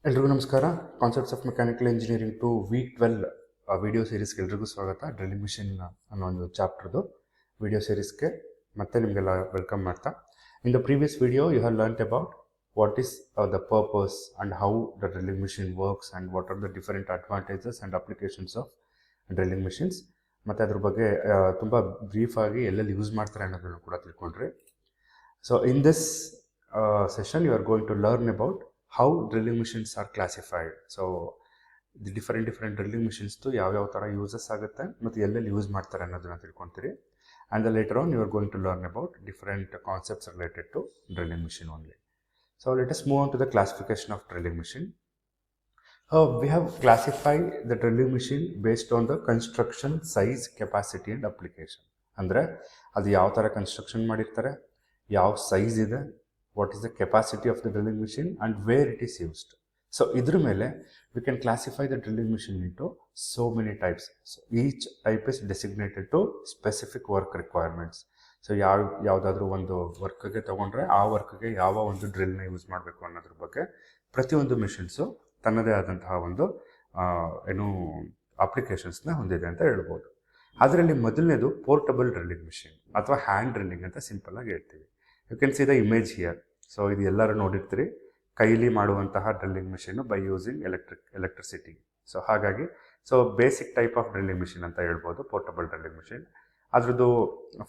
ಎಲ್ರಿಗೂ ನಮಸ್ಕಾರ. Concepts of mechanical engineering to week 12 video ಸೀರೀಸ್ಗೆ ಎಲ್ರಿಗೂ ಸ್ವಾಗತ. ಡ್ರಿಲ್ಲಿಂಗ್ ಮಿಷಿನ್ ಅನ್ನೋ ಒಂದು ಚಾಪ್ಟರ್ದು ವಿಡಿಯೋ ಸೀರೀಸ್ಗೆ ಮತ್ತೆ ನಿಮಗೆಲ್ಲ ವೆಲ್ಕಮ್ ಮಾಡ್ತಾ. In the previous video you have learnt about what is the purpose and how the drilling machine works and what are the different advantages and applications of drilling machines. ಮತ್ತು ಅದ್ರ ಬಗ್ಗೆ ತುಂಬ ಬ್ರೀಫಾಗಿ ಎಲ್ಲೆಲ್ಲಿ use ಮಾಡ್ತಾರೆ ಅನ್ನೋದನ್ನು ಕೂಡ ತಿಳ್ಕೊಂಡ್ರಿ. So in this session you are going to learn about how drilling machines are classified. So the different drilling machines to ಯಾವ ಥರ ಯೂಸಸ್ ಆಗುತ್ತೆ ಮತ್ತು ಎಲ್ಲೆಲ್ಲಿ ಯೂಸ್ ಮಾಡ್ತಾರೆ ಅನ್ನೋದನ್ನ ತಿಳ್ಕೊತೀರಿ. And then later on you are going to learn about different concepts related to drilling machine only. So let us move on to the classification of drilling machine. We have classified the drilling machine based on the construction size, capacity and application. ಅಂದರೆ ಅದು ಯಾವ ಥರ construction ಮಾಡಿರ್ತಾರೆ, ಯಾವ size ಇದೆ, what is the capacity of the drilling machine and where it is used. So idr mele we can classify the drilling machine into so many types. So each type is designated to specific work requirements. So ಯಾವುದಾದ್ರೂ ಒಂದು ವರ್ಕ್ಗೆ ತಗೊಂಡ್ರೆ ಆ ವರ್ಕ್ಗೆ ಯಾವ ಒಂದು ಡ್ರಿಲ್ನ use ಮಾಡಬೇಕು ಅನ್ನೋದ್ರ ಬಗ್ಗೆ ಪ್ರತಿಯೊಂದು ಮಿಷಿನ್ಸು ತನ್ನದೇ ಆದಂತಹ ಒಂದು ಅಪ್ಲಿಕೇಶನ್ಸ್ನ ಹೊಂದಿದೆ ಅಂತ ಹೇಳ್ಬೋದು. ಅದರಲ್ಲಿ ಮೊದಲನೇದು ಪೋರ್ಟಬಲ್ ಡ್ರಿಲ್ಲಿಂಗ್ ಮಿಷಿನ್ ಅಥವಾ ಹ್ಯಾಂಡ್ ಡ್ರಿಲ್ಲಿಂಗ್ ಅಂತ ಸಿಂಪಲ್ ಆಗಿ ಹೇಳ್ತೀವಿ. You can see the image here. So ಇದು ಎಲ್ಲರೂ ನೋಡಿರ್ತೀರಿ, ಕೈಲಿ ಮಾಡುವಂತಹ drilling machine by using electricity. So ಹಾಗಾಗಿ basic type of drilling machine ಅಂತ ಹೇಳ್ಬೋದು ಪೋರ್ಟಬಲ್ ಡ್ರಿಲ್ಲಿಂಗ್ ಮಿಷಿನ್. ಅದ್ರದ್ದು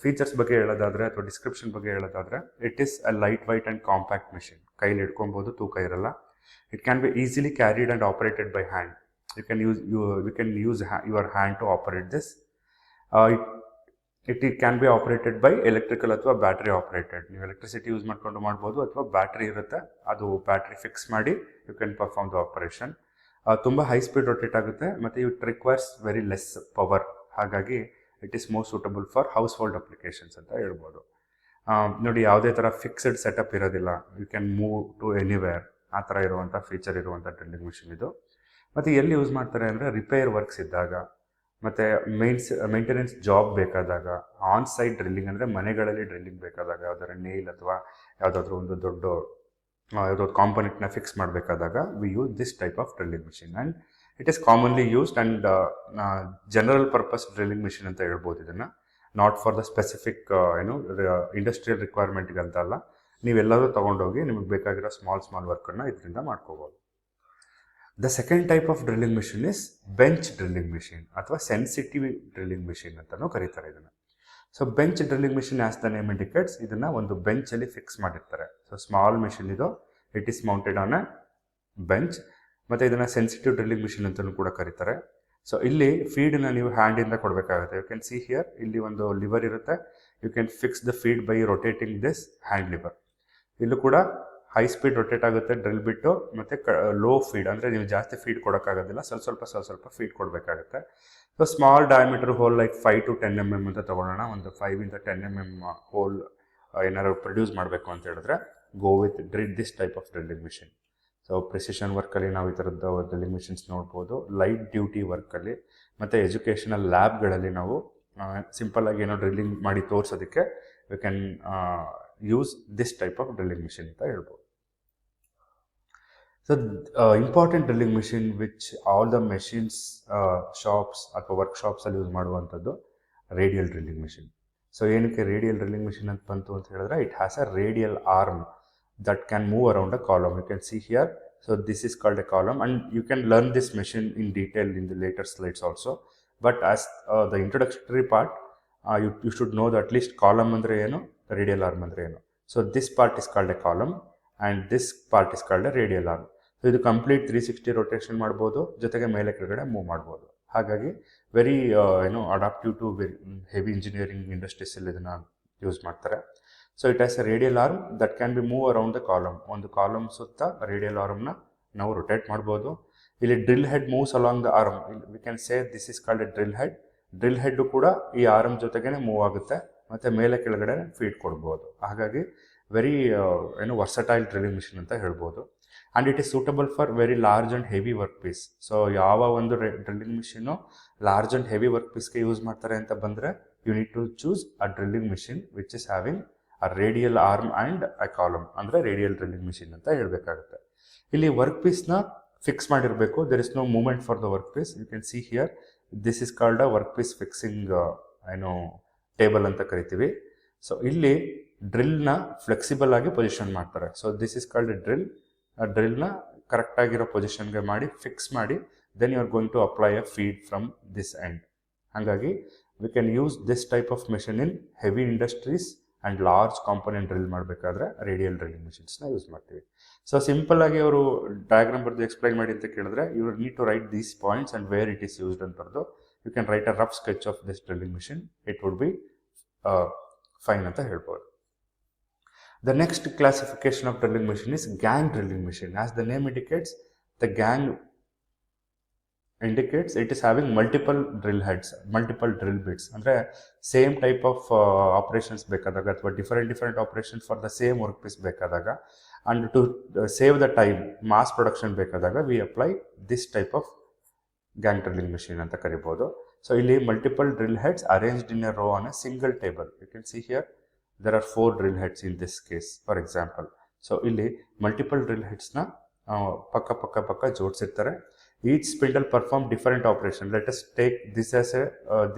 ಫೀಚರ್ಸ್ ಬಗ್ಗೆ ಹೇಳೋದಾದರೆ ಅಥವಾ ಡಿಸ್ಕ್ರಿಪ್ಷನ್ ಬಗ್ಗೆ ಹೇಳೋದಾದರೆ, it is a light weight and compact machine. ಕೈಲಿ ಹಿಡ್ಕೊಬೋದು, ತೂಕ ಇರಲ್ಲ. It can be easily carried and operated by hand. You can use your hand to operate this. It can be operated by electrical ಅಥವಾ battery operated. ನೀವು electricity use ಮಾಡ್ಕೊಂಡು ಮಾಡ್ಬೋದು ಅಥವಾ battery ಇರುತ್ತೆ, ಅದು ಬ್ಯಾಟ್ರಿ ಫಿಕ್ಸ್ ಮಾಡಿ you can perform the operation. ತುಂಬ high speed rotate ಆಗುತ್ತೆ ಮತ್ತು it requires very less power. ಹಾಗಾಗಿ it is most suitable for household applications ಅಂತ ಹೇಳ್ಬೋದು. ನೋಡಿ, ಯಾವುದೇ ಥರ ಫಿಕ್ಸ್ಡ್ ಸೆಟಪ್ ಇರೋದಿಲ್ಲ. You can move to anywhere, ಆ ಥರ ಇರುವಂಥ ಫೀಚರ್ ಇರುವಂಥ ಡ್ರಿಲ್ಲಿಂಗ್ ಮಿಷಿನ್ ಇದು. ಮತ್ತು ಎಲ್ಲಿ ಯೂಸ್ ಮಾಡ್ತಾರೆ ಅಂದರೆ ರಿಪೇರ್ ವರ್ಕ್ಸ್ ಇದ್ದಾಗ, ಮತ್ತು ಮೇಂಟೆನೆನ್ಸ್ ಜಾಬ್ ಬೇಕಾದಾಗ, ಆನ್ ಸೈಟ್ ಡ್ರಿಲ್ಲಿಂಗ್ ಅಂದರೆ ಮನೆಗಳಲ್ಲಿ ಡ್ರಿಲ್ಲಿಂಗ್ ಬೇಕಾದಾಗ, ಯಾವುದಾದ್ರು ನೇಲ್ ಅಥವಾ ಯಾವುದಾದ್ರೂ ಒಂದು ದೊಡ್ಡ ಯಾವುದಾದ್ರು ಕಾಂಪೊನೆಂಟ್ನ ಫಿಕ್ಸ್ ಮಾಡಬೇಕಾದಾಗ we use this type of drilling machine. And it is commonly used and general purpose drilling machine ಅಂತ ಹೇಳ್ಬೋದು ಇದನ್ನು. Not for the specific industrial ರಿಕ್ವೈರ್ಮೆಂಟ್ಗೆ ಅಂತ ಅಲ್ಲ. ನೀವೆಲ್ಲರೂ ತೊಗೊಂಡೋಗಿ ನಿಮಗೆ ಬೇಕಾಗಿರೋ ಸ್ಮಾಲ್ ವರ್ಕನ್ನು ಇದರಿಂದ ಮಾಡ್ಕೋಬೋದು. The second type of drilling machine is bench drilling machine ಅಥವಾ ಸೆನ್ಸಿಟಿವ್ ಡ್ರಿಲ್ಲಿಂಗ್ ಮಿಷಿನ್ ಅಂತಲೂ ಕರೀತಾರೆ ಇದನ್ನು. So bench drilling machine as the name indicates, ಇದನ್ನು ಒಂದು ಬೆಂಚಲ್ಲಿ ಫಿಕ್ಸ್ ಮಾಡಿರ್ತಾರೆ. ಸೊ ಸ್ಮಾಲ್ ಮಿಷಿನ್ ಇದು, it is mounted on A bench. ಮತ್ತು ಇದನ್ನು ಸೆನ್ಸಿಟಿವ್ ಡ್ರಿಲ್ಲಿಂಗ್ ಮಿಷಿನ್ ಅಂತಲೂ ಕೂಡ ಕರೀತಾರೆ. ಸೊ ಇಲ್ಲಿ ಫೀಡನ್ನ ನೀವು ಹ್ಯಾಂಡಿಂದ ಕೊಡಬೇಕಾಗುತ್ತೆ. ಯು ಕ್ಯಾನ್ ಸಿ ಹಿಯರ್, ಇಲ್ಲಿ ಒಂದು ಲಿವರ್ ಇರುತ್ತೆ. You can fix the feed by rotating this hand lever. ಇಲ್ಲೂ ಕೂಡ ಹೈ ಸ್ಪೀಡ್ ರೊಟೇಟ್ ಆಗುತ್ತೆ ಡ್ರಿಲ್ ಬಿಟ್ಟು, ಮತ್ತು ಲೋ ಫೀಡ್ ಅಂದರೆ ನೀವು ಜಾಸ್ತಿ ಫೀಡ್ ಕೊಡೋಕ್ಕಾಗೋದಿಲ್ಲ, ಸ್ವಲ್ಪ ಫೀಡ್ ಕೊಡಬೇಕಾಗುತ್ತೆ. So small diameter hole like 5 to 10 mm ಅಂತ ತೊಗೊಳ್ಳೋಣ. ಒಂದು 5 to 10 mm ಹೋಲ್ ಏನಾದ್ರು ಪ್ರೊಡ್ಯೂಸ್ ಮಾಡಬೇಕು ಅಂತ ಹೇಳಿದ್ರೆ go with this type of drilling machine. So precision ವರ್ಕಲ್ಲಿ ನಾವು ಈ ಥರದ್ದು ಡ್ರಿಲ್ಲಿಂಗ್ ಮಿಷಿನ್ಸ್ ನೋಡ್ಬೋದು. ಲೈಟ್ ಡ್ಯೂಟಿ ವರ್ಕಲ್ಲಿ ಮತ್ತು ಎಜುಕೇಷನಲ್ ಲ್ಯಾಬ್ಗಳಲ್ಲಿ ನಾವು ಸಿಂಪಲ್ಲಾಗಿ ಏನೋ ಡ್ರಿಲ್ಲಿಂಗ್ ಮಾಡಿ ತೋರಿಸೋದಕ್ಕೆ we can use this type of drilling machine ಅಂತ ಹೇಳ್ಬೋದು. So important drilling machine which all the machines shops ಅಥವಾ ವರ್ಕ್ಶಾಪ್ಸ್ ಅಲ್ಲಿ ಯೂಸ್ ಮಾಡುವಂಥದ್ದು ರೇಡಿಯಲ್ ಡ್ರಿಲ್ಲಿಂಗ್ ಮಿಷಿನ್. ಸೊ ಏನಕ್ಕೆ ರೇಡಿಯಲ್ ಡ್ರಿಲ್ಲಿಂಗ್ ಮಿಷಿನ್ ಅಂತ ಬಂತು ಅಂತ ಹೇಳಿದ್ರೆ, it has a radial arm that can move around a column. You can see here. So this is called a column and you can learn this machine in detail in the later slides also. But as the introductory part you should know the at least column ಅಂದರೆ ಏನು, radial arm ಅಂದರೆ ಏನು. So this part is called a column and this part is called a radial arm. So ಇದು complete 360 rotation ಮಾಡ್ಬೋದು, ಜೊತೆಗೆ ಮೇಲೆ ಕೆಳಗಡೆ move ಮಾಡ್ಬೋದು. ಹಾಗಾಗಿ very adaptive to heavy engineering ಇಂಡಸ್ಟ್ರೀಸಲ್ಲಿ ಇದನ್ನು ಯೂಸ್ ಮಾಡ್ತಾರೆ. So it has a radial arm that can be move around the column. ಒಂದು ಕಾಲಮ್ ಸುತ್ತ ರೇಡಿಯಲ್ ಆರ್ಮ್ನ ನಾವು ರೊಟೇಟ್ ಮಾಡ್ಬೋದು. ಇಲ್ಲಿ drill head moves along the arm. We can say this is called A drill head. Drill head ಕೂಡ ಈ arm ಜೊತೆಗೇ move ಆಗುತ್ತೆ ಮತ್ತು ಮೇಲೆ ಕೆಳಗಡೆ ಫೀಡ್ ಕೊಡ್ಬೋದು. ಹಾಗಾಗಿ ವೆರಿ ವರ್ಸಟೈಲ್ ಡ್ರಿಲ್ಲಿಂಗ್ ಮಿಷಿನ್ ಅಂತ ಹೇಳ್ಬೋದು. And it is suitable for very large and heavy work piece. So ಯಾವ ಒಂದು drilling machine large and heavy work ಪೀಸ್ಗೆ ಯೂಸ್ ಮಾಡ್ತಾರೆ ಅಂತ ಬಂದರೆ you need to choose a drilling machine which is having a radial arm and a column, ಅಂದರೆ radial drilling machine ಅಂತ ಹೇಳಬೇಕಾಗುತ್ತೆ. ಇಲ್ಲಿ ವರ್ಕ್ ಪೀಸ್ನ ಫಿಕ್ಸ್ ಮಾಡಿರಬೇಕು. There is no movement for the work piece. You can see here, this is called a work piece fixing table ಅಂತ ಕರಿತೀವಿ. So ಇಲ್ಲಿ ಡ್ರಿಲ್ನ ಫ್ಲೆಕ್ಸಿಬಲ್ ಆಗಿ ಪೊಸಿಷನ್ ಮಾಡ್ತಾರೆ. So this is called drill. ಆ ಡ್ರಿಲ್ನ ಕರೆಕ್ಟ್ ಆಗಿರೋ ಪೊಸಿಷನ್ಗೆ ಮಾಡಿ ಫಿಕ್ಸ್ ಮಾಡಿ, then you are going to apply a feed from this end. ಹಾಗಾಗಿ we can use this type of machine in heavy industries and large component drill ಮಾಡಬೇಕಾದ್ರೆ radial drilling ಮೆಷಿನ್ಸ್ನ use ಮಾಡ್ತೀವಿ. ಸೊ ಸಿಂಪಲ್ ಆಗಿ ಅವರು diagram ಬರೆದು explain ಮಾಡಿ ಅಂತ ಕೇಳಿದ್ರೆ, you need to write these points and where it is used ಅಂತ ಬರೆದು you can write a rough sketch of this drilling machine. It would be fine ಅಂತ ಹೇಳ್ಬೋದು. The next classification of drilling machine is gang drilling machine. As the name indicates, the gang indicates it is having multiple drill heads, multiple drill bits. Andre same type of operations bekadaga athwa different operations for the same workpiece bekadaga, and to save the time, mass production bekadaga, we apply this type of gang drilling machine anta karibodu. So illi multiple drill heads arranged in a row on a single table. You can see here there are 4 drill heads in this case, for example. So ಇಲ್ಲಿ multiple drill headsನ ಪಕ್ಕ ಜೋಡಿಸಿರ್ತಾರೆ. Each spindle perform different operation. Let us take this as a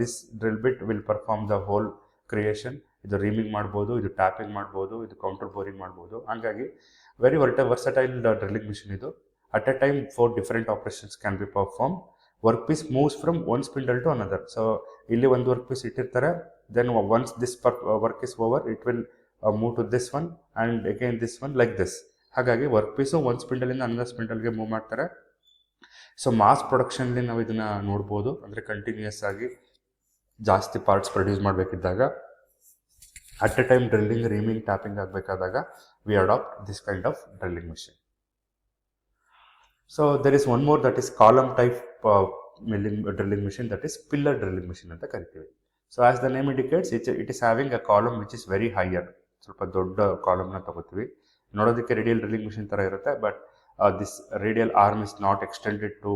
this drill bit will perform the whole creation. ಇದು reaming ಮಾಡ್ಬೋದು, ಇದು tapping ಮಾಡ್ಬೋದು, ಇದು counter boring ಮಾಡ್ಬೋದು. ಹಾಗಾಗಿ very versatile drilling machine ಇದು. At a time 4 different operations can be performed. Work piece moves from one spindle to another. So ಇಲ್ಲಿ ಒಂದು ವರ್ಕ್ ಪೀಸ್ ಇಟ್ಟಿರ್ತಾರೆ. Then once this work is over, it will move to this one and again this one, like this. ಹಾಗಾಗಿ work piece ಒಂದು ಸ್ಪಿಂಡಲಿಂದ ಅನ್ನದ ಸ್ಪಿಂಡಲ್ಗೆ move ಮಾಡ್ತಾರೆ. So mass ಪ್ರೊಡಕ್ಷನ್ಲಿ ನಾವು ಇದನ್ನು ನೋಡ್ಬೋದು. ಅಂದರೆ ಕಂಟಿನ್ಯೂಯಸ್ ಆಗಿ ಜಾಸ್ತಿ ಪಾರ್ಟ್ಸ್ ಪ್ರೊಡ್ಯೂಸ್ ಮಾಡಬೇಕಿದ್ದಾಗ, at a time drilling, reaming, tapping ಆಗಬೇಕಾದಾಗ we adapt this kind of drilling machine. So there is one more, that is column type drilling machine, that is pillar drilling machine ಅಂತ ಕರಿತೀವಿ. So as the name indicates, it is having a column which is very higher. ಸ್ವಲ್ಪ ದೊಡ್ಡ ಕಾಲಮ್ನ ತಗೋತೀವಿ. ನೋಡೋದಕ್ಕೆ radial drilling machine ಥರ ಇರುತ್ತೆ, but this radial arm is not extended to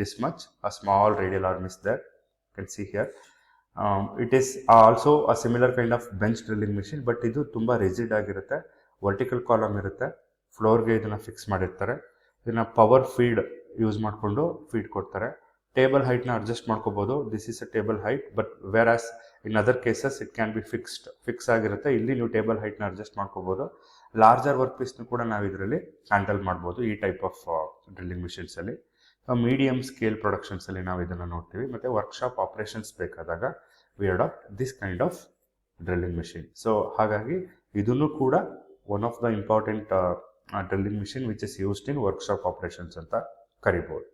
this much. A small radial arm is there. You can see here. It is also a similar kind of bench drilling machine, but ಇದು ತುಂಬ rigid ಆಗಿರುತ್ತೆ. Vertical column ಇರುತ್ತೆ, ಫ್ಲೋರ್ಗೆ ಇದನ್ನು fix ಮಾಡಿರ್ತಾರೆ. ಇದನ್ನು power feed use ಮಾಡಿಕೊಂಡು feed ಕೊಡ್ತಾರೆ. Table ಹೈಟ್ನ ಅಡ್ಜಸ್ಟ್ ಮಾಡ್ಕೋಬೋದು. This is a table height, but whereas in other cases it can be fix ಆಗಿರುತ್ತೆ. ಇಲ್ಲಿ ನೀವು ಟೇಬಲ್ ಹೈಟ್ನ ಅಡ್ಜಸ್ಟ್ ಮಾಡ್ಕೋಬೋದು. ಲಾರ್ಜರ್ ವರ್ಕ್ ಪೀಸ್ನ ಕೂಡ ನಾವು ಇದರಲ್ಲಿ ಹ್ಯಾಂಡಲ್ ಮಾಡ್ಬೋದು ಈ ಟೈಪ್ ಆಫ್ ಡ್ರಿಲ್ಲಿಂಗ್ ಮಿಷಿನ್ಸಲ್ಲಿ. ಮೀಡಿಯಮ್ ಸ್ಕೇಲ್ ಪ್ರೊಡಕ್ಷನ್ಸಲ್ಲಿ ನಾವು ಇದನ್ನು ನೋಡ್ತೀವಿ. ಮತ್ತು ವರ್ಕ್ಶಾಪ್ ಆಪ್ರೇಷನ್ಸ್ ಬೇಕಾದಾಗ we adapt this kind of drilling machine. So ಹಾಗಾಗಿ ಇದನ್ನು ಕೂಡ one of the important drilling machine which is used in workshop operations ಅಂತ ಕರಿಬೋದು.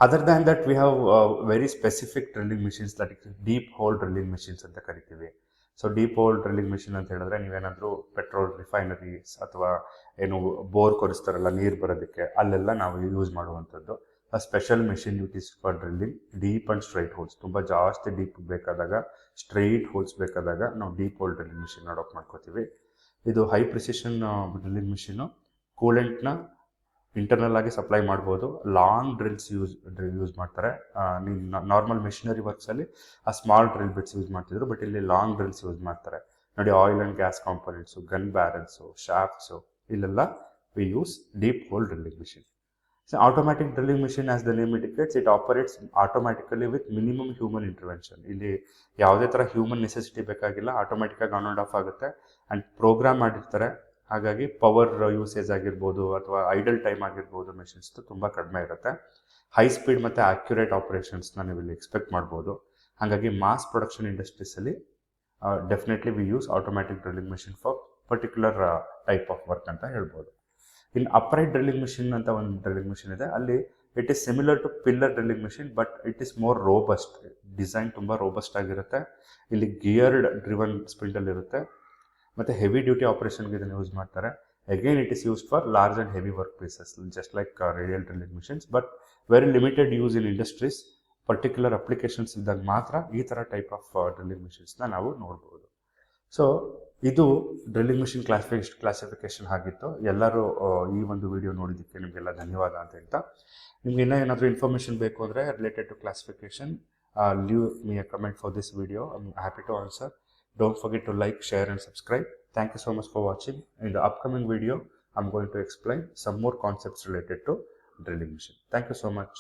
Other than that, we have very specific drilling machines, that is deep hole drilling machines ಅಂತ ಕರಿತೀವಿ. So deep hole drilling machine ಅಂತ ಹೇಳಿದ್ರೆ, ನೀವೇನಾದರೂ petrol refineries ಅಥವಾ ಏನು bore ಕೊರಿಸ್ತಾರಲ್ಲ ನೀರು ಬರೋದಕ್ಕೆ, ಅಲ್ಲೆಲ್ಲ ನಾವು ಯೂಸ್ ಮಾಡುವಂಥದ್ದು a special machine it is for drilling deep and straight holes. ತುಂಬ ಜಾಸ್ತಿ ಡೀಪ್ ಬೇಕಾದಾಗ, ಸ್ಟ್ರೈಟ್ ಹೋಲ್ಸ್ ಬೇಕಾದಾಗ ನಾವು deep hole drilling machine adapt ಮಾಡ್ಕೋತೀವಿ. ಇದು ಹೈ ಪ್ರಿಸಿಷನ್ ಡ್ರಿಲ್ಲಿಂಗ್ ಮಿಷಿನು. ಕೂಲೆಂಟ್ನ ಇಂಟರ್ನಲ್ ಆಗಿ ಸಪ್ಲೈ ಮಾಡ್ಬೋದು. ಲಾಂಗ್ ಡ್ರಿಲ್ಸ್ ಯೂಸ್ ಮಾಡ್ತಾರೆ. ನೀವು ನಾರ್ಮಲ್ ಮೆಷಿನರಿ ವರ್ಕ್ಸಲ್ಲಿ ಆ ಸ್ಮಾಲ್ ಡ್ರಿಲ್ ಬಿಟ್ಸ್ ಯೂಸ್ ಮಾಡ್ತಿದ್ರು, ಬಟ್ ಇಲ್ಲಿ ಲಾಂಗ್ ಡ್ರಿಲ್ಸ್ ಯೂಸ್ ಮಾಡ್ತಾರೆ. ನೋಡಿ, oil and gas components, gun barrels, shafts, ಇಲ್ಲೆಲ್ಲ we use deep hole drilling machine. So automatic drilling machine, as the name indicates, it operates automatically with minimum human intervention. ಇಲ್ಲಿ ಯಾವುದೇ ಥರ human necessity ಬೇಕಾಗಿಲ್ಲ. ಆಟೋಮ್ಯಾಟಿಕ್ಕಾಗಿ on and off ಆಗುತ್ತೆ and program ಮಾಡಿರ್ತಾರೆ. ಹಾಗಾಗಿ power usage ಆಗಿರ್ಬೋದು ಅಥವಾ ಐಡಲ್ ಟೈಮ್ ಆಗಿರ್ಬೋದು ಮೆಷಿನ್ಸ್ದು ತುಂಬ ಕಡಿಮೆ ಇರುತ್ತೆ. ಹೈ ಸ್ಪೀಡ್ ಮತ್ತು ಆ್ಯಕ್ಯುರೇಟ್ ಆಪ್ರೇಷನ್ಸ್ನ ನೀವು ಇಲ್ಲಿ ಎಕ್ಸ್ಪೆಕ್ಟ್ ಮಾಡ್ಬೋದು. ಹಾಗಾಗಿ ಮಾಸ್ ಪ್ರೊಡಕ್ಷನ್ ಇಂಡಸ್ಟ್ರೀಸಲ್ಲಿ definitely we use automatic drilling machine for particular type of work ಅಂತ ಹೇಳ್ಬೋದು. ಇನ್ನು ಅಪ್ರೈಟ್ ಡ್ರಿಲ್ಲಿಂಗ್ ಮಿಷಿನ್ ಅಂತ ಒಂದು ಡ್ರಿಲ್ಲಿಂಗ್ ಮಿಷಿನ್ ಇದೆ. ಅಲ್ಲಿ it is similar to pillar drilling machine, but it is more robust. Design ತುಂಬ robust ಆಗಿರುತ್ತೆ. ಇಲ್ಲಿ ಗಿಯರ್ಡ್ ಡ್ರಿವನ್ ಸ್ಪಿಂಡಲ್ ಇರುತ್ತೆ ಮತ್ತು ಹೆವಿ ಡ್ಯೂಟಿ ಆಪರೇಷನ್ಗೆ ಇದನ್ನು ಯೂಸ್ ಮಾಡ್ತಾರೆ. Again it is used for large and heavy work pieces, just like radial drilling machines, but very limited use in industries. Particular applications ಇದ್ದಾಗ ಮಾತ್ರ ಈ ಥರ ಟೈಪ್ ಆಫ್ ಡ್ರಿಲ್ಲಿಂಗ್ ಮಿಷಿನ್ಸ್ನ ನಾವು ನೋಡ್ಬೋದು. ಸೊ ಇದು ಡ್ರಿಲ್ಲಿಂಗ್ ಮಿಷಿನ್ ಕ್ಲಾಸಿಫಿಕೇಶನ್ ಆಗಿತ್ತು. ಎಲ್ಲರೂ ಈ ಒಂದು ವಿಡಿಯೋ ನೋಡಿದ್ದಕ್ಕೆ ನಿಮಗೆಲ್ಲ ಧನ್ಯವಾದ ಅಂತ ಹೇಳ್ತಾ, ನಿಮ್ಗೆ ಇನ್ನೂ ಏನಾದರೂ ಇನ್ಫಾರ್ಮೇಷನ್ ಬೇಕು ಅಂದರೆ related to classification, leave me a comment for this video. I'm happy to answer. Don't forget to like, share and subscribe. Thank you so much for watching. In the upcoming video, I'm going to explain some more concepts related to drilling machine. Thank you so much.